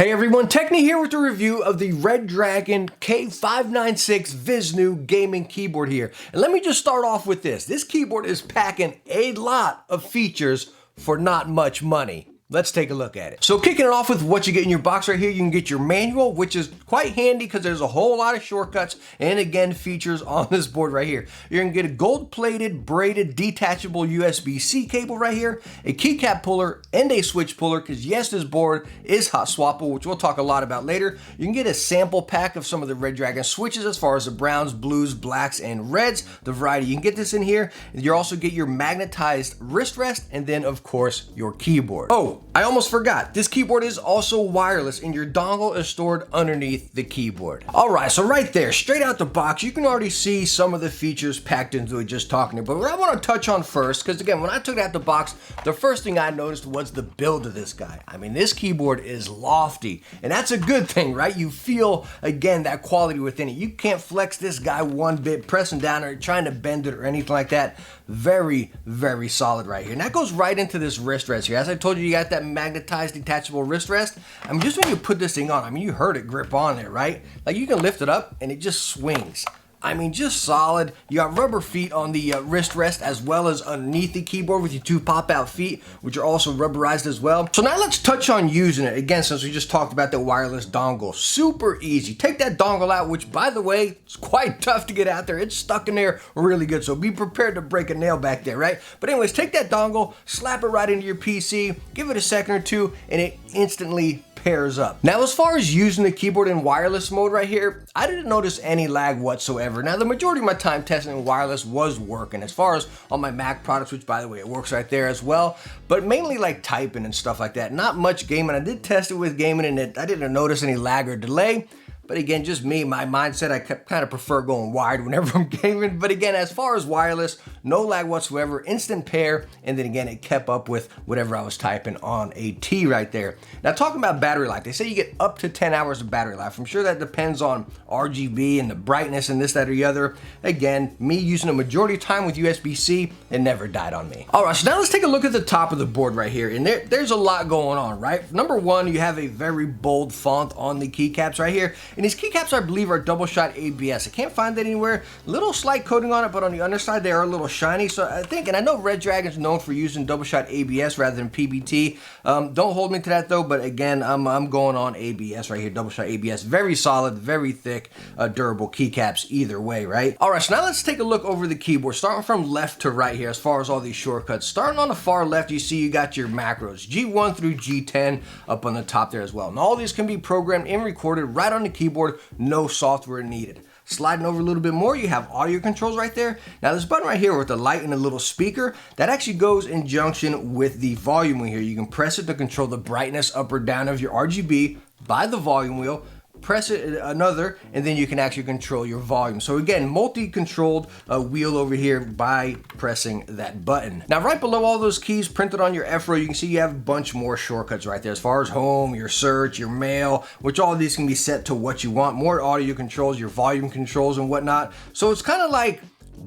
Hey everyone, Techne here with a review of the Redragon K596 Vishnu gaming keyboard here. And let me just start off with this. This keyboard is packing a lot of features for not much money. Let's take a look at it. So kicking it off with what you get in your box right here, you can get your manual, which is quite handy because there's a whole lot of shortcuts and again features on this board right here. You're gonna get a gold-plated, braided, detachable USB-C cable right here, a keycap puller, and a switch puller because yes, this board is hot swappable, which we'll talk a lot about later. You can get a sample pack of some of the Redragon switches as far as the browns, blues, blacks, and reds, the variety. You can get this in here. You also get your magnetized wrist rest and then of course your keyboard. Oh, I almost forgot, this keyboard is also wireless and your dongle is stored underneath the keyboard. All right, so right there, straight out the box, you can already see some of the features packed into it just talking about. But what I want to touch on first, because again, when I took it out the box, the first thing I noticed was the build of this guy. I mean, this keyboard is lofty, and that's a good thing, right? You feel, again, that quality within it. You can't flex this guy one bit, pressing down or trying to bend it or anything like that. Very, very solid right here. And that goes right into this wrist rest here. As I told you, you got that magnetized detachable wrist rest. I mean, just when you put this thing on, I mean, you heard it grip on there, right? Like you can lift it up and it just swings. I mean, just solid. You got rubber feet on the wrist rest as well as underneath the keyboard with your two pop-out feet, which are also rubberized as well. So now let's touch on using it. Again, since we just talked about the wireless dongle. Super easy. Take that dongle out, which by the way, it's quite tough to get out there. It's stuck in there really good, so be prepared to break a nail back there, right? But anyways, take that dongle, slap it right into your PC, give it a second or two, and it instantly pairs up. Now, as far as using the keyboard in wireless mode right here, I didn't notice any lag whatsoever. Now, the majority of my time testing in wireless was working as far as on my Mac products, which by the way, it works right there as well, but mainly like typing and stuff like that. Not much gaming. I did test it with gaming and I didn't notice any lag or delay. But again, just me, my mindset, I kind of prefer going wired whenever I'm gaming. But again, as far as wireless, no lag whatsoever, instant pair, and then again, it kept up with whatever I was typing on a T right there. Now, talking about battery life, they say you get up to 10 hours of battery life. I'm sure that depends on RGB and the brightness and this, that, or the other. Again, me using a majority of time with USB-C, it never died on me. All right, so now let's take a look at the top of the board right here. And there's a lot going on, right? Number one, you have a very bold font on the keycaps right here. And these keycaps, I believe, are double shot ABS. I can't find that anywhere. Little slight coating on it, but on the underside, they are a little shiny. So I think, and I know Redragon's known for using double shot ABS rather than PBT. Don't hold me to that though, but again, I'm going on ABS right here, double shot ABS. Very solid, very thick, durable keycaps either way, right? All right, so now let's take a look over the keyboard, starting from left to right here as far as all these shortcuts. Starting on the far left, you see you got your macros, G1 through G10 up on the top there as well. And all these can be programmed and recorded right on the keyboard. No software needed. Sliding over a little bit more, you have audio controls right there. Now this button right here with the light and the little speaker, that actually goes in junction with the volume wheel here. You can press it to control the brightness up or down of your RGB by the volume wheel. Press it another, and then you can actually control your volume. So again, multi-controlled wheel over here by pressing that button. Now right below all those keys printed on your F-row, you can see you have a bunch more shortcuts right there as far as home, your search, your mail, which all of these can be set to what you want. More audio controls, your volume controls and whatnot. So it's kind of like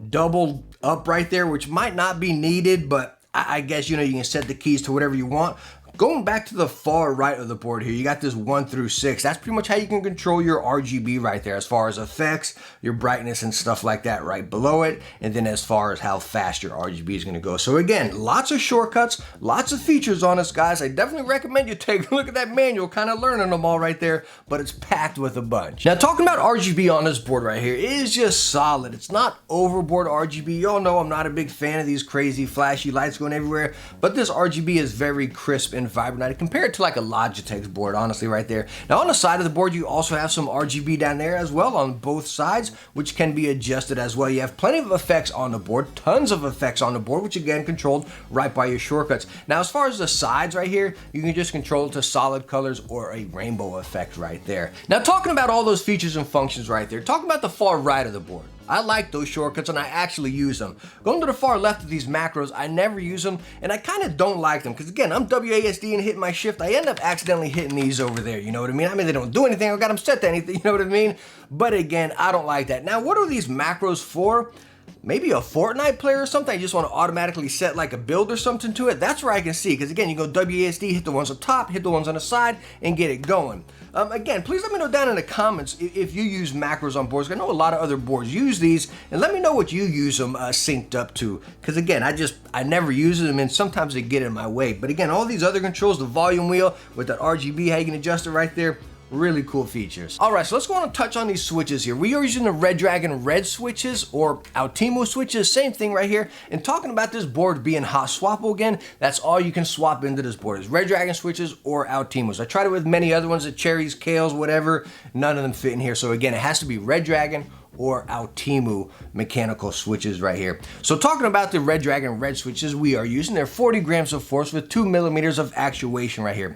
doubled up right there, which might not be needed, but I guess, you know, you can set the keys to whatever you want. Going back to the far right of the board here, you got this 1 through 6. That's pretty much how you can control your RGB right there as far as effects, your brightness and stuff like that right below it. And then as far as how fast your RGB is going to go. So again, lots of shortcuts, lots of features on this, guys. I definitely recommend you take a look at that manual, kind of learning them all right there, but it's packed with a bunch. Now talking about RGB on this board right here, it is just solid. It's not overboard RGB. Y'all know I'm not a big fan of these crazy flashy lights going everywhere, but this RGB is very crisp and vibrant. I compare it to like a Logitech's board, honestly, right there. Now on the side of the board, you also have some RGB down there as well on both sides, which can be adjusted as well. You have plenty of effects on the board, tons of effects on the board, which again controlled right by your shortcuts. Now as far as the sides right here, you can just control it to solid colors or a rainbow effect right there. Now talking about all those features and functions right there, talking about the far right of the board. I like those shortcuts and I actually use them. Going to the far left of these macros, I never use them and I kind of don't like them because again, I'm WASD and hitting my shift. I end up accidentally hitting these over there, you know what I mean? I mean, they don't do anything. I got them set to anything, you know what I mean? But again, I don't like that. Now, what are these macros for? maybe a Fortnite player or something, I just want to automatically set like a build or something to it, that's where I can see, because again, you go WASD, hit the ones up top, hit the ones on the side, and get it going. Again, please let me know down in the comments if you use macros on boards. I know a lot of other boards use these, and let me know what you use them synced up to, because again, I never use them, and sometimes they get in my way. But again, all these other controls, the volume wheel with that RGB, how you can adjust it right there, really cool features. All right, so let's go on and touch on these switches here. We are using the Redragon red switches or Altimo switches, same thing right here. And talking about this board being hot swappable again, that's all you can swap into this board is Redragon switches or Altimos. I tried it with many other ones, the cherries, kales, whatever. None of them fit in here. So again, it has to be Redragon or Altimo mechanical switches right here. So talking about the Redragon red switches we are using, they're 40 grams of force with 2 millimeters of actuation right here.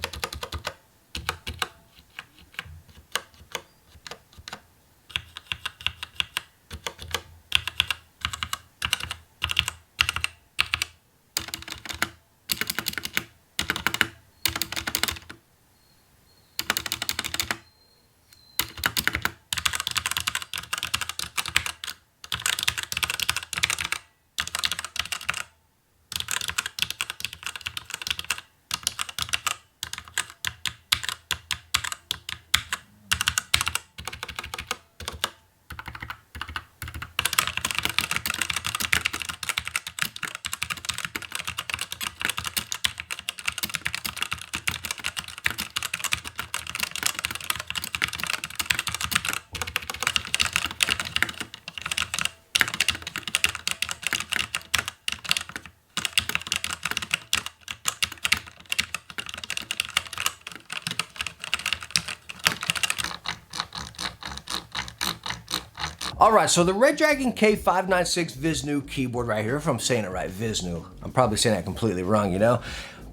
Alright, so the Redragon K596 Vishnu keyboard right here, if I'm saying it right, Vishnu. I'm probably saying that completely wrong, you know?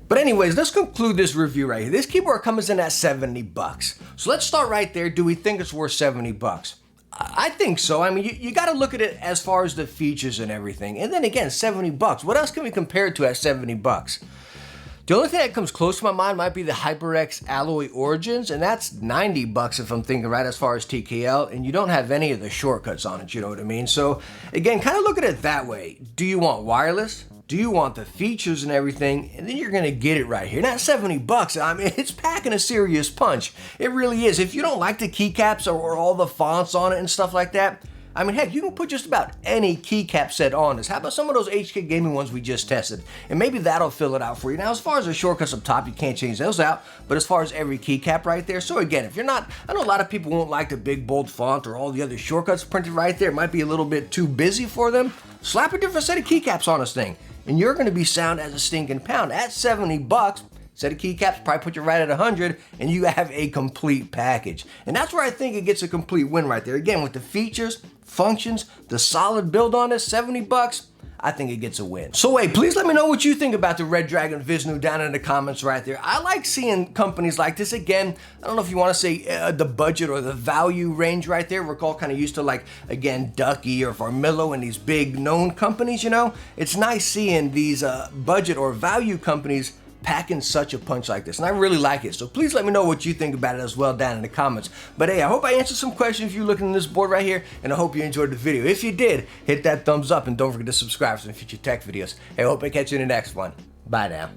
But anyways, let's conclude this review right here. This keyboard comes in at 70 bucks. So let's start right there. Do we think it's worth 70 bucks? I think so. I mean, you got to look at it as far as the features and everything. And then again, 70 bucks. What else can we compare it to at 70 bucks? The only thing that comes close to my mind might be the HyperX Alloy Origins, and that's 90 bucks if I'm thinking right as far as TKL, and you don't have any of the shortcuts on it, you know what I mean? So again, kind of look at it that way. Do you want wireless? Do you want the features and everything? And then you're gonna get it right here. Not 70 bucks, I mean, it's packing a serious punch. It really is. If you don't like the keycaps or all the fonts on it and stuff like that, I mean, heck, you can put just about any keycap set on this. How about some of those HK Gaming ones we just tested? And maybe that'll fill it out for you. Now, as far as the shortcuts up top, you can't change those out, but as far as every keycap right there, so again, if you're not, I know a lot of people won't like the big bold font or all the other shortcuts printed right there. It might be a little bit too busy for them. Slap a different set of keycaps on this thing, and you're gonna be sound as a stinking pound. At 70 bucks, set of keycaps probably put you right at 100, and you have a complete package. And that's where I think it gets a complete win right there. Again, with the features, functions, the solid build on this, 70 bucks, I think it gets a win. So wait, please let me know what you think about the Redragon Vishnu down in the comments right there. I like seeing companies like this. Again, I don't know if you want to say the budget or the value range right there. We're all kind of used to, like, again, Ducky or Varmillo and these big known companies, you know? It's nice seeing these budget or value companies packing such a punch like this, and I really like it. So please let me know what you think about it as well down in the comments. But hey, I hope I answered some questions if you're looking at this board right here, and I hope you enjoyed the video. If you did, hit that thumbs up and don't forget to subscribe for some future tech videos. Hey, I hope I catch you in the next one. Bye now.